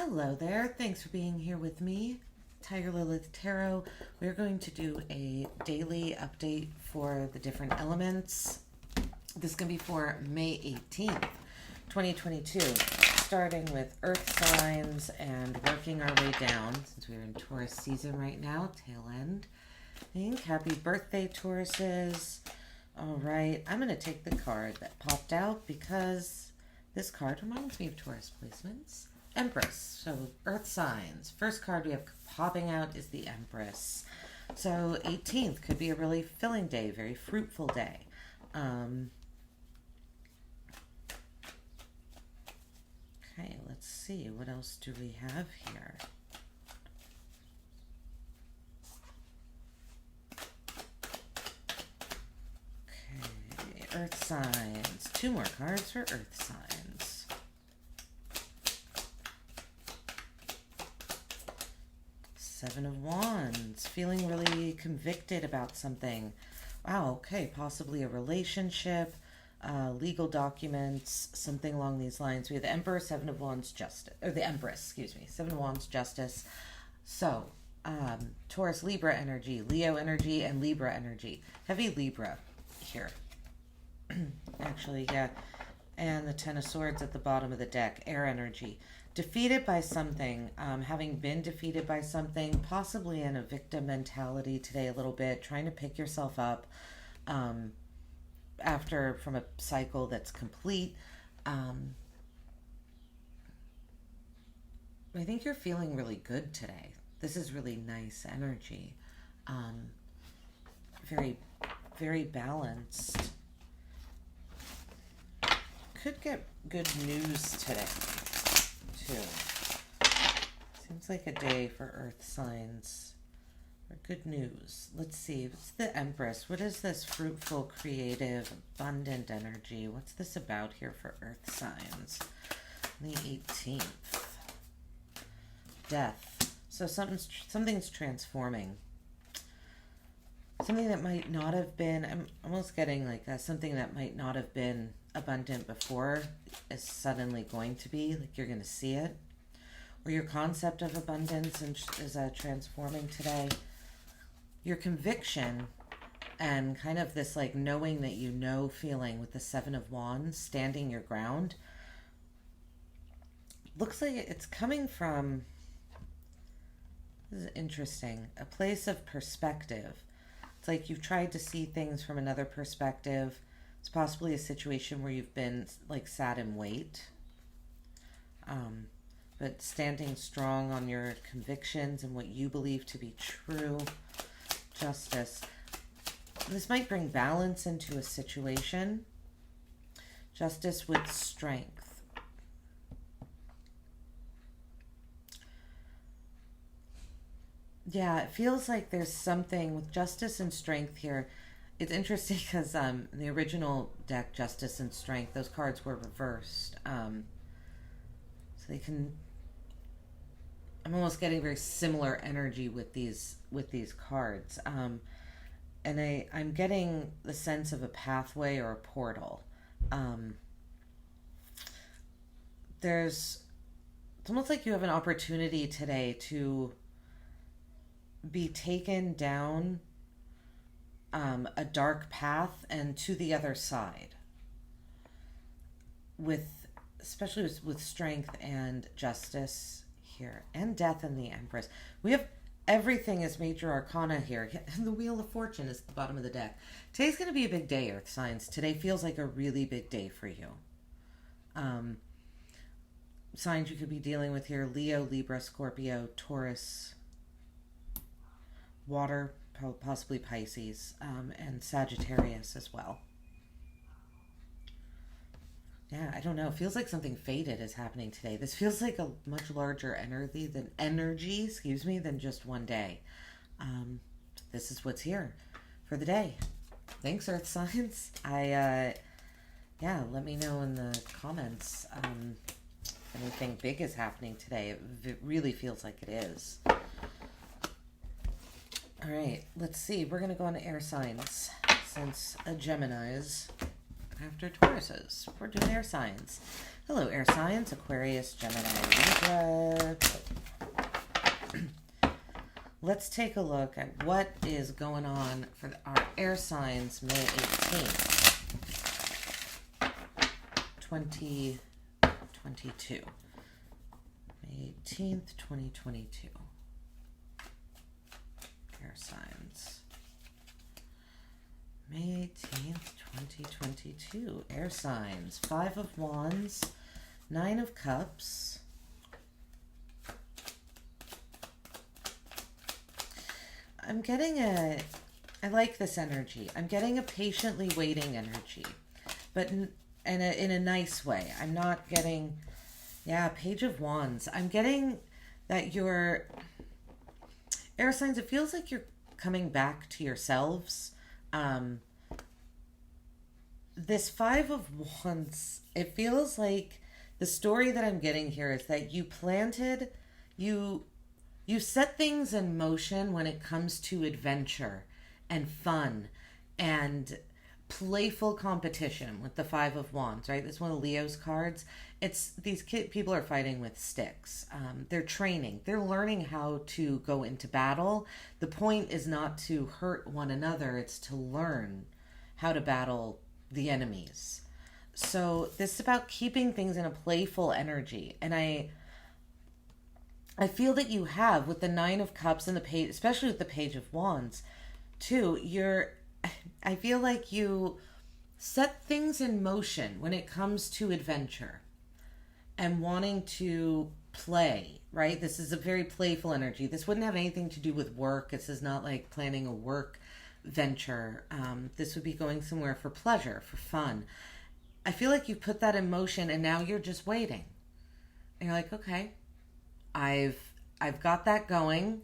Hello there. Thanks for being here with me, Tiger Lilith Tarot. We're going to do a daily update for the different elements. This is going to be for May 18th, 2022, starting with Earth signs and working our way down, since we're in Taurus season right now, tail end. Happy birthday, Tauruses. All right, I'm going to take the card that popped out because this card reminds me of Taurus placements. Empress, so Earth signs. First card we have popping out is the Empress. So 18th could be a really filling day, very fruitful day. Okay, let's see. What else do we have here? Okay, Earth signs. 2 more cards for Earth signs. Seven of Wands, feeling really convicted about something. Wow, okay, possibly a relationship, legal documents, something along these lines. We have the Emperor, Seven of Wands, Justice, or the Empress, excuse me, Seven of Wands, Justice. So, Taurus, Libra energy, Leo energy, and Libra energy. Heavy Libra here. Actually, yeah. And the Ten of Swords at the bottom of the deck, air energy. Defeated by something, having been defeated by something, possibly in a victim mentality today a little bit, trying to pick yourself up after from a cycle that's complete. I think you're feeling really good today. This is really nice energy. Very, very balanced. Could get good news today, too. Seems like a day for Earth signs for good news. Let's see. What's the Empress? What is this fruitful, creative, abundant energy? What's this about here for Earth signs? The 18th. Death. So something's transforming. Something that might not have been, I'm almost getting like something that might not have been abundant before is suddenly going to be, like you're going to see it. Or your concept of abundance is transforming today. Your conviction and kind of this like knowing that you know feeling with the Seven of Wands, standing your ground. Looks like it's coming from, this is interesting, a place of perspective. It's like you've tried to see things from another perspective. It's possibly a situation where you've been like sat in wait. But standing strong on your convictions and what you believe to be true. Justice. This might bring balance into a situation. Justice with strength. Yeah, it feels like there's something with justice and strength here. It's interesting because in the original deck, Justice and Strength, those cards were reversed. So they can... I'm almost getting very similar energy with these cards. And I'm getting the sense of a pathway or a portal. It's almost like you have an opportunity today to be taken down a dark path and to the other side, especially with strength and justice here, and death and the Empress. We have everything as major arcana here, and the Wheel of Fortune is at the bottom of the deck. Today's going to be a big day, Earth signs. Today feels like a really big day for you. Signs you could be dealing with here: Leo, Libra, Scorpio, Taurus, water, possibly Pisces, and Sagittarius as well. Yeah, I don't know. It feels like something fated is happening today. This feels like a much larger energy than just one day. This is what's here for the day. Thanks, Earth signs. Let me know in the comments if anything big is happening today. It really feels like it is. All right, let's see. We're going to go on to air signs since a Gemini's after Tauruses. We're doing air signs. Hello, air signs. Aquarius, Gemini, Libra. let's take a look at what is going on for our air signs May 18th, 2022. May 18th, 2022. Air signs. May 18th, 2022. Air signs. 5 of Wands, 9 of Cups. I'm getting I like this energy. I'm getting a patiently waiting energy, but in a nice way. I'm not getting, Page of Wands. I'm getting that your air signs, it feels like you're coming back to yourselves. This 5 of Wands, it feels like the story that I'm getting here is that you set things in motion when it comes to adventure and fun and playful competition with the 5 of Wands, right? This is one of Leo's cards. It's these people are fighting with sticks. They're training. They're learning how to go into battle. The point is not to hurt one another. It's to learn how to battle the enemies. So this is about keeping things in a playful energy. And I feel that you have with the 9 of Cups and the page, especially with the Page of Wands, too. I feel like you set things in motion when it comes to adventure and wanting to play, right? This is a very playful energy. This wouldn't have anything to do with work. This is not like planning a work venture. This would be going somewhere for pleasure, for fun. I feel like you put that in motion and now you're just waiting. And you're like, okay, I've got that going.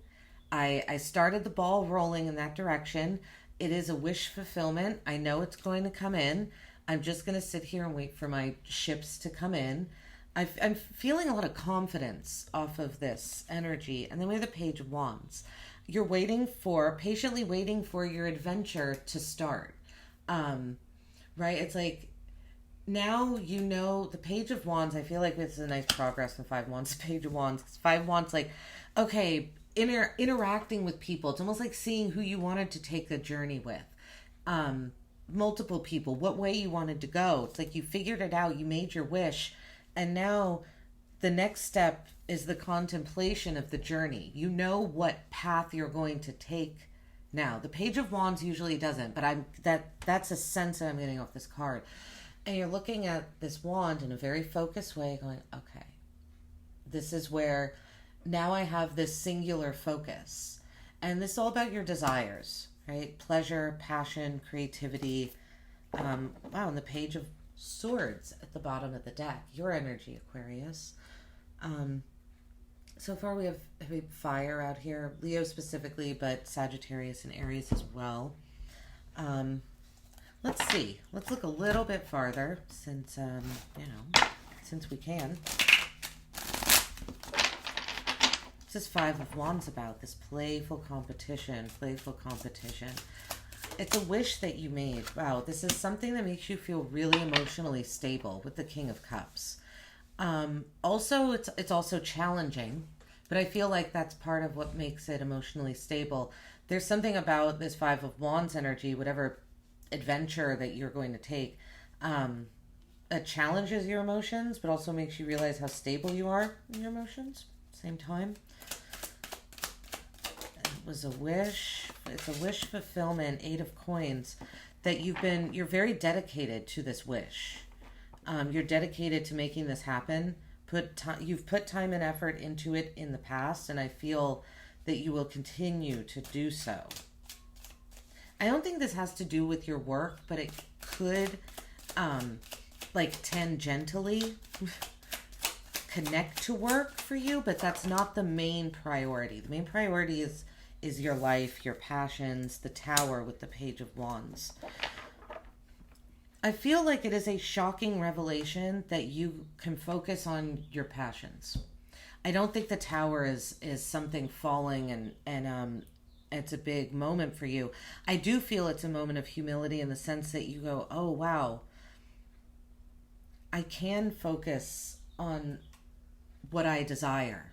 I started the ball rolling in that direction. It is a wish fulfillment. I know it's going to come in. I'm just going to sit here and wait for my ships to come in. I'm feeling a lot of confidence off of this energy. And then we have the Page of Wands. You're patiently waiting for your adventure to start. Right? It's like, now you know the Page of Wands. I feel like this is a nice progress from 5 Wands. Page of Wands. 5 Wands, like, okay, interacting with people. It's almost like seeing who you wanted to take the journey with. Multiple people, what way you wanted to go. It's like you figured it out. You made your wish. And now the next step is the contemplation of the journey. You know what path you're going to take now. The Page of Wands usually doesn't, but that's a sense that I'm getting off this card. And you're looking at this wand in a very focused way going, okay, this is where now I have this singular focus. And this is all about your desires, right? Pleasure, passion, creativity. Wow, and the Page of Swords at the bottom of the deck. Your energy, Aquarius. So far we have fire out here. Leo specifically, but Sagittarius and Aries as well. Let's see. Let's look a little bit farther since we can. This is 5 of Wands about this playful competition. It's a wish that you made. Wow, this is something that makes you feel really emotionally stable with the King of Cups. Also, it's also challenging, but I feel like that's part of what makes it emotionally stable. There's something about this 5 of Wands energy, whatever adventure that you're going to take, that challenges your emotions, but also makes you realize how stable you are in your emotions at the same time. It was a wish. It's a wish fulfillment, 8 of Coins, that you're very dedicated to this wish. You're dedicated to making this happen. You've put time and effort into it in the past, and I feel that you will continue to do so. I don't think this has to do with your work, but it could, tangentially connect to work for you, but that's not the main priority. The main priority is your life, your passions, the Tower with the Page of Wands. I feel like it is a shocking revelation that you can focus on your passions. I don't think the Tower is something falling and it's a big moment for you. I do feel it's a moment of humility in the sense that you go, oh, wow, I can focus on what I desire.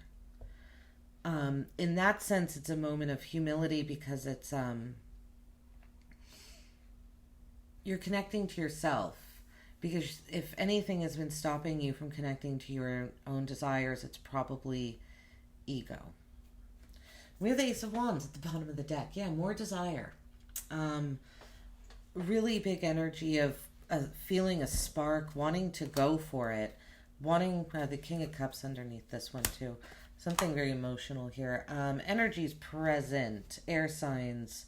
In that sense, it's a moment of humility because it's you're connecting to yourself. Because if anything has been stopping you from connecting to your own desires, it's probably ego. We have the Ace of Wands at the bottom of the deck. Yeah, more desire. Really big energy of feeling a spark, wanting to go for it, wanting the King of Cups underneath this one too. Something very emotional here. Energy's present. Air signs.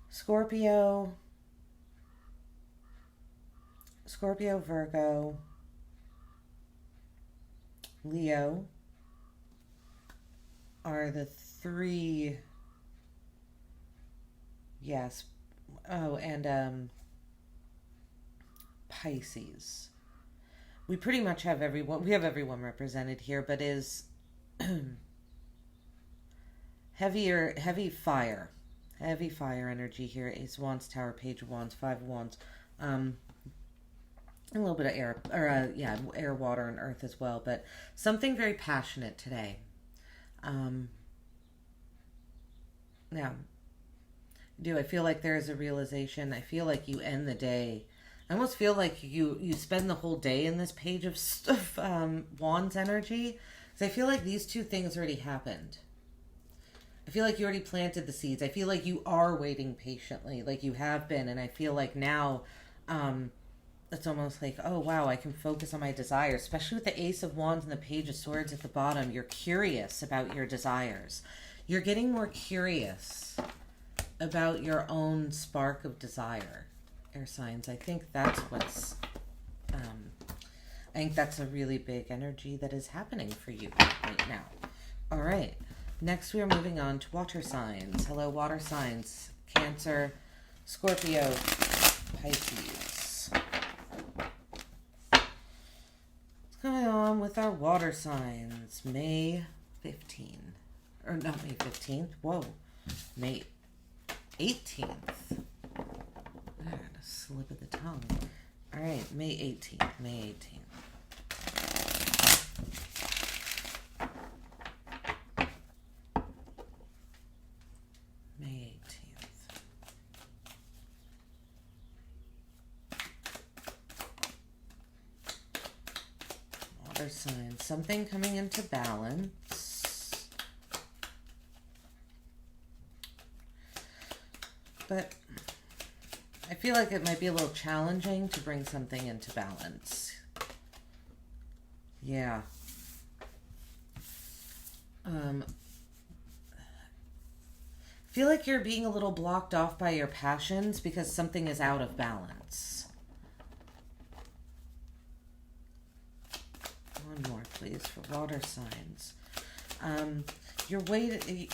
Scorpio, Virgo, Leo are the three. Yes. Oh, and Pisces. We pretty much have everyone. We have everyone represented here, but is heavy fire energy here. Ace of Wands, Tower, Page of Wands, Five of Wands. A little bit of air, or air, water, and earth as well, but something very passionate today. I feel like there is a realization. I feel like you end the day. I almost feel like you spend the whole day in this Page of Wands energy, because I feel like these two things already happened. I feel like you already planted the seeds. I feel like you are waiting patiently, like you have been, and I feel like now, it's almost like, oh wow, I can focus on my desires, especially with the Ace of Wands and the Page of Swords at the bottom. You're curious about your desires. You're getting more curious about your own spark of desire, air signs. I think that's what's, I think that's a really big energy that is happening for you right now. All right. Next, we are moving on to water signs. Hello, water signs. Cancer, Scorpio, Pisces. Going on with our water signs. May 15th. Or not May 15th. Whoa. May 18th. I had a slip of the tongue. Alright, May 18th. May 18th. May 18th. Water signs. Something coming into balance. But I feel like it might be a little challenging to bring something into balance. Yeah. I feel like you're being a little blocked off by your passions because something is out of balance. One more, please, for water signs. You're waiting.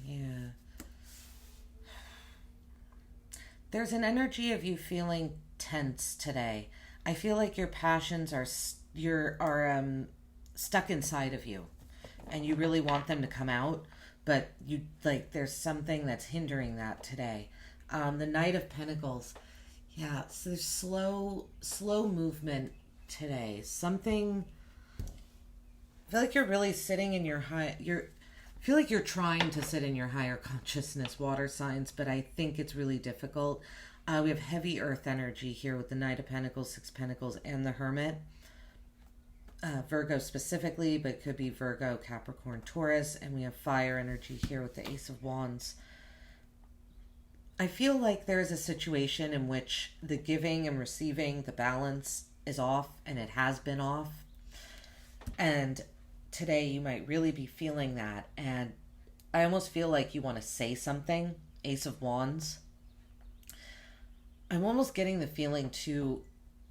Yeah. There's an energy of you feeling tense today. I feel like your passions are stuck inside of you, and you really want them to come out, but there's something that's hindering that today. The Knight of Pentacles. Yeah, so there's slow movement today. Something. I feel like you're really sitting in your I feel like you're trying to sit in your higher consciousness, water signs, but I think it's really difficult. We have heavy earth energy here with the Knight of Pentacles, Six of Pentacles, and the Hermit. Virgo specifically, but it could be Virgo, Capricorn, Taurus, and we have fire energy here with the Ace of Wands. I feel like there is a situation in which the giving and receiving, the balance is off, and it has been off. And today you might really be feeling that, and I almost feel like you want to say something. Ace of Wands. I'm almost getting the feeling too,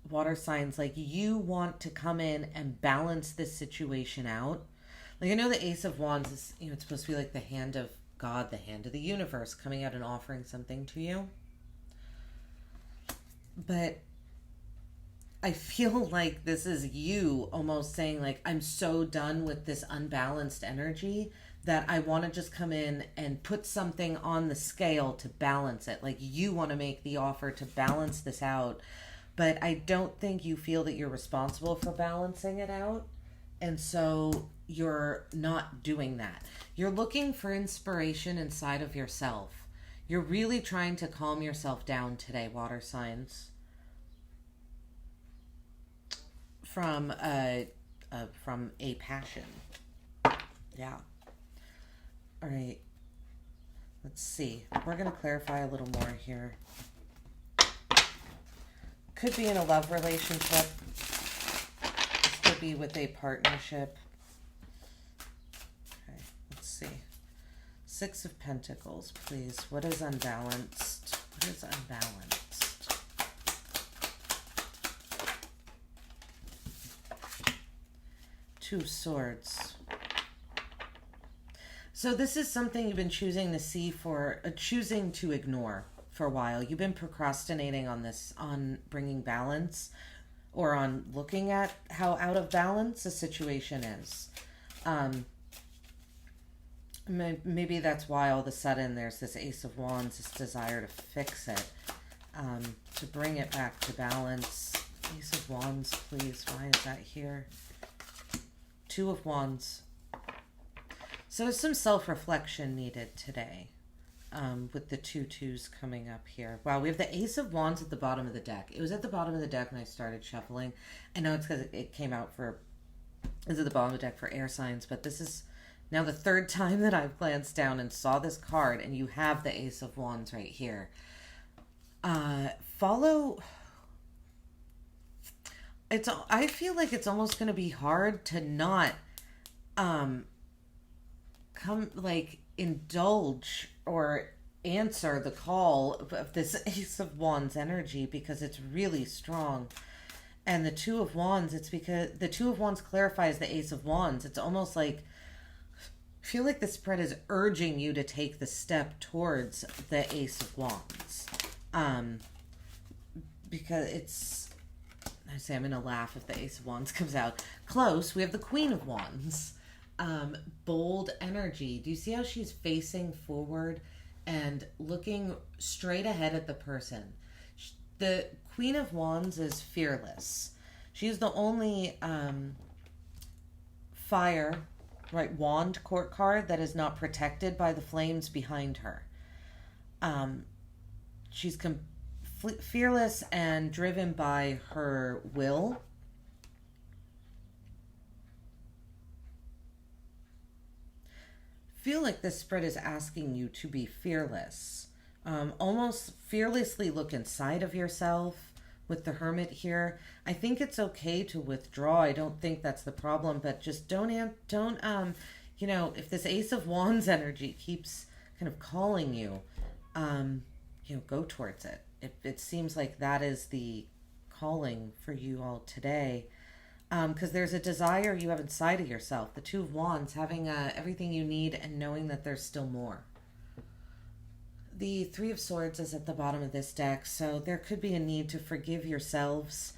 water signs, like you want to come in and balance this situation out. Like, I know the Ace of Wands is, it's supposed to be like the hand of God, the hand of the universe coming out and offering something to you. But I feel like this is you almost saying, like, I'm so done with this unbalanced energy that I want to just come in and put something on the scale to balance it. Like, you want to make the offer to balance this out, but I don't think you feel that you're responsible for balancing it out. And so you're not doing that. You're looking for inspiration inside of yourself. You're really trying to calm yourself down today, water signs. From a passion. Yeah. All right. Let's see. We're going to clarify a little more here. Could be in a love relationship. This could be with a partnership. Okay, let's see. Six of Pentacles, please. What is unbalanced? What is unbalanced? Two of Swords. So this is something you've been choosing to see for, choosing to ignore for a while. You've been procrastinating on this, on bringing balance, or on looking at how out of balance a situation is. Maybe that's why all of a sudden there's this Ace of Wands, this desire to fix it, to bring it back to balance. Ace of Wands, please. Why is that here? Two of Wands. So there's some self-reflection needed today, with the two twos coming up here. Wow, we have the Ace of Wands at the bottom of the deck. It was at the bottom of the deck when I started shuffling. I know it's because it came out for, it's at the bottom of the deck for air signs, but this is now the third time that I've glanced down and saw this card, and you have the Ace of Wands right here. I feel like it's almost going to be hard to not, indulge or answer the call of this Ace of Wands energy, because it's really strong. And the Two of Wands, it's because the Two of Wands clarifies the Ace of Wands. It's almost like, I feel like the spread is urging you to take the step towards the Ace of Wands. Because it's, I say I'm going to laugh if the Ace of Wands comes out. Close, we have the Queen of Wands. Bold energy. Do you see how she's facing forward and looking straight ahead at the person? The Queen of Wands is fearless. She's the only fire, right, wand court card that is not protected by the flames behind her. She's fearless and driven by her will. Feel like this spread is asking you to be fearless. Almost fearlessly look inside of yourself with the Hermit here. I think it's okay to withdraw. I don't think that's the problem, but just don't, if this Ace of Wands energy keeps kind of calling you, go towards it. It seems like that is the calling for you all today. Because there's a desire you have inside of yourself. The Two of Wands, having everything you need and knowing that there's still more. The Three of Swords is at the bottom of this deck, so there could be a need to forgive yourselves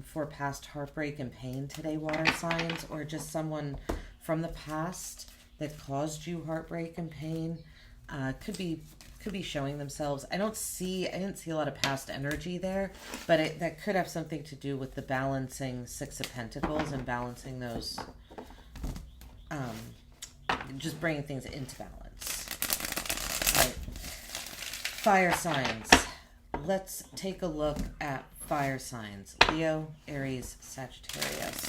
for past heartbreak and pain today, water signs, or just someone from the past that caused you heartbreak and pain. Could be showing themselves. I didn't see a lot of past energy there, but that could have something to do with the balancing Six of Pentacles and balancing those, just bringing things into balance. All right. Fire signs. Let's take a look at fire signs. Leo, Aries, Sagittarius.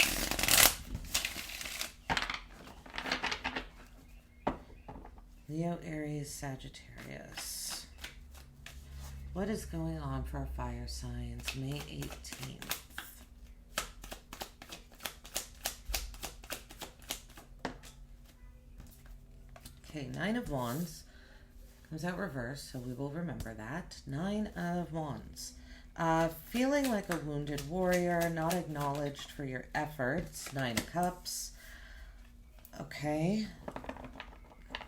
Leo, Aries, Sagittarius. What is going on for our fire signs? May 18th. Okay, Nine of Wands. Comes out reversed, so we will remember that. Nine of Wands. Feeling like a wounded warrior, not acknowledged for your efforts. Nine of Cups. Okay.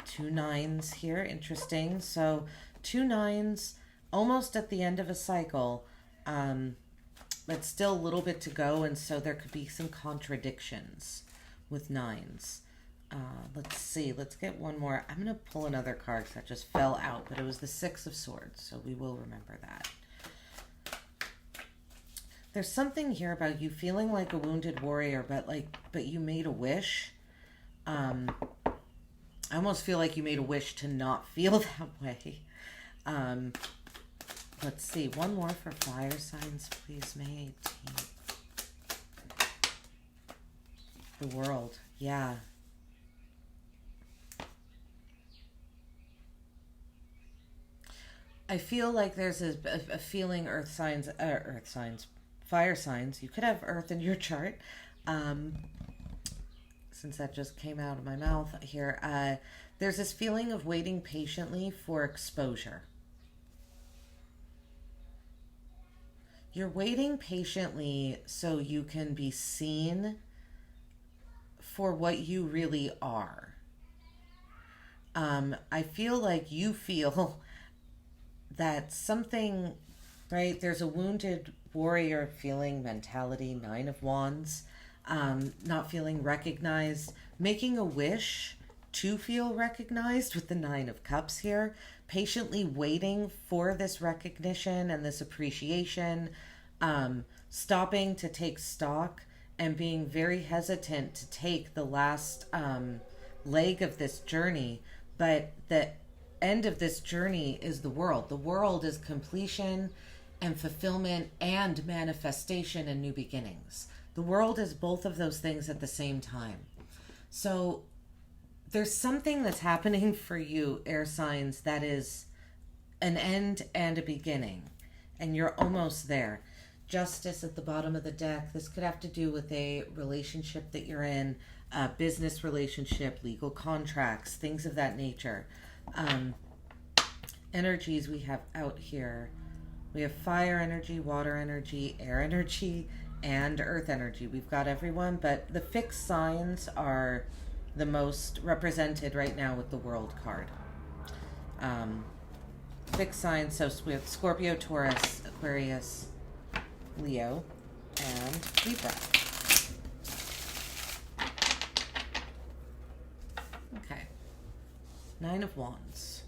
Two nines here, interesting. So two nines, almost at the end of a cycle, but still a little bit to go, and so there could be some contradictions with nines. Let's see, let's get one more. I'm going to pull another card because that just fell out, but it was the Six of Swords, so we will remember that. There's something here about you feeling like a wounded warrior, but you made a wish. I almost feel like you made a wish to not feel that way. Let's see, one more for fire signs, please, May 18th. The World, yeah. I feel like there's a feeling earth signs, fire signs. You could have earth in your chart. Since that just came out of my mouth here, there's this feeling of waiting patiently for exposure. You're waiting patiently so you can be seen for what you really are. I feel like you feel that something, right? There's a wounded warrior feeling mentality, 9 of Wands, not feeling recognized, making a wish to feel recognized with the 9 of Cups here, patiently waiting for this recognition and this appreciation, stopping to take stock and being very hesitant to take the last leg of this journey. But the end of this journey is the world. The world is completion and fulfillment and manifestation and new beginnings. The world is both of those things at the same time. So there's something that's happening for you, air signs, that is an end and a beginning. And you're almost there. Justice at the bottom of the deck. This could have to do with a relationship that you're in, a business relationship, legal contracts, things of that nature. Energies we have out here. We have fire energy, water energy, air energy, and earth energy. We've got everyone, but the fixed signs are the most represented right now with the World card. Fixed signs, so we have Scorpio, Taurus, Aquarius, Leo, and Libra. Okay. 9 of Wands.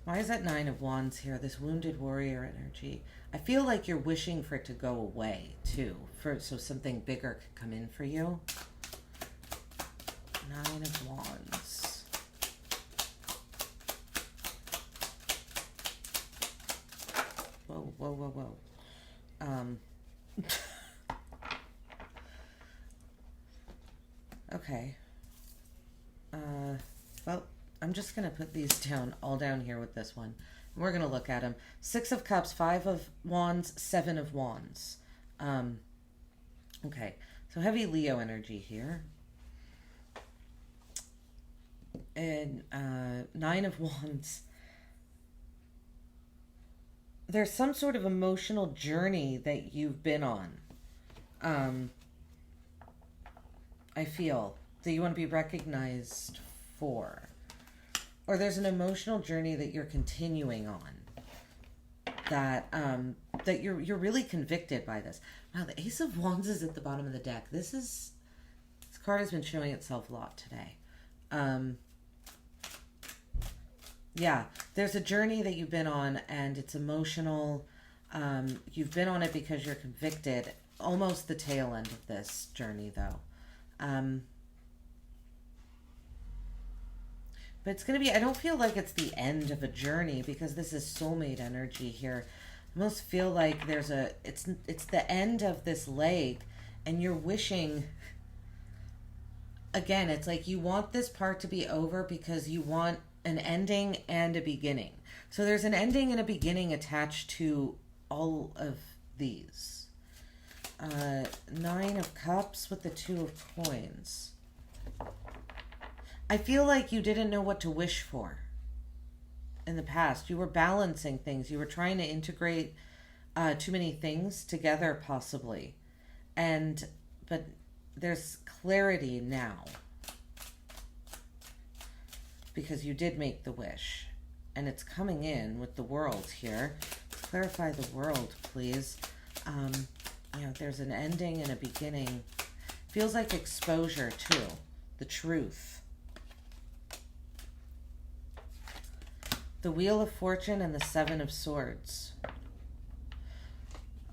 Why is that 9 of Wands here? This wounded warrior energy. I feel like you're wishing for it to go away, too. So something bigger could come in for you. 9 of Wands. Whoa, whoa, whoa, whoa. Okay. Well, I'm just going to put these down, all down here with this one. We're going to look at them. 6 of Cups, 5 of Wands, 7 of Wands. Okay. So heavy Leo energy here. And 9 of Wands. There's some sort of emotional journey that you've been on. I feel that you want to be recognized for. Or there's an emotional journey that you're continuing on. That that you're really convicted by this. Wow, the Ace of Wands is at the bottom of the deck. This card has been showing itself a lot today. Yeah, there's a journey that you've been on, and it's emotional. You've been on it because you're convicted. Almost the tail end of this journey, though. But it's going to be, I don't feel like it's the end of a journey because this is soulmate energy here. I almost feel like it's the end of this leg, and you're wishing, again, it's like you want this part to be over because you want an ending and a beginning. So there's an ending and a beginning attached to all of these. 9 of Cups with the 2 of Coins. I feel like you didn't know what to wish for in the past. You were balancing things. You were trying to integrate too many things together, possibly. But there's clarity now. Because you did make the wish. And it's coming in with the World here. Clarify the World, please. There's an ending and a beginning. Feels like exposure, too. The truth. The Wheel of Fortune and the 7 of Swords.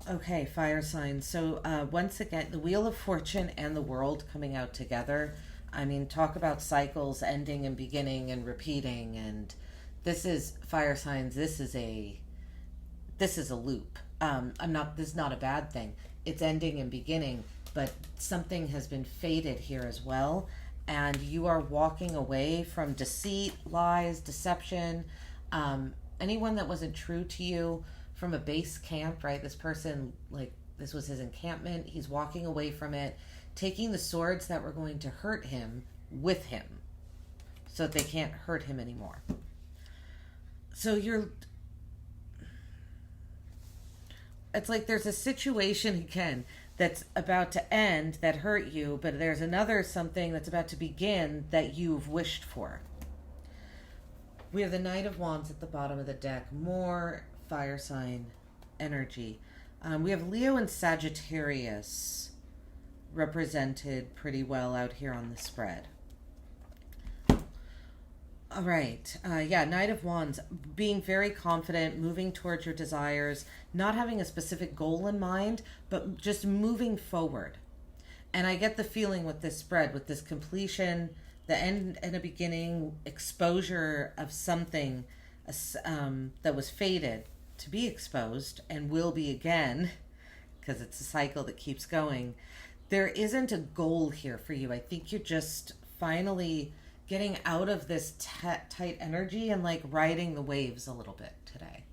Okay, fire signs. So once again, the Wheel of Fortune and the World coming out together. I mean, talk about cycles ending and beginning and repeating. And this is fire signs. This is a loop. This is not a bad thing. It's ending and beginning, but something has been fated here as well. And you are walking away from deceit, lies, deception, anyone that wasn't true to you from a base camp, right? This person, like, this was his encampment. He's walking away from it, taking the swords that were going to hurt him with him so that they can't hurt him anymore. So it's like there's a situation again that's about to end that hurt you, but there's another something that's about to begin that you've wished for. We have the Knight of Wands at the bottom of the deck. More fire sign energy. We have Leo and Sagittarius represented pretty well out here on the spread. All right. Knight of Wands, being very confident, moving towards your desires, not having a specific goal in mind, but just moving forward. And I get the feeling with this spread, with this completion, the end and a beginning, exposure of something that was fated to be exposed and will be again, because it's a cycle that keeps going. There isn't a goal here for you. I think you're just finally getting out of this tight energy and like riding the waves a little bit today.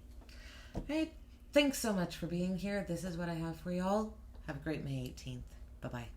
All right. Thanks so much for being here. This is what I have for y'all. Have a great May 18th. Bye-bye.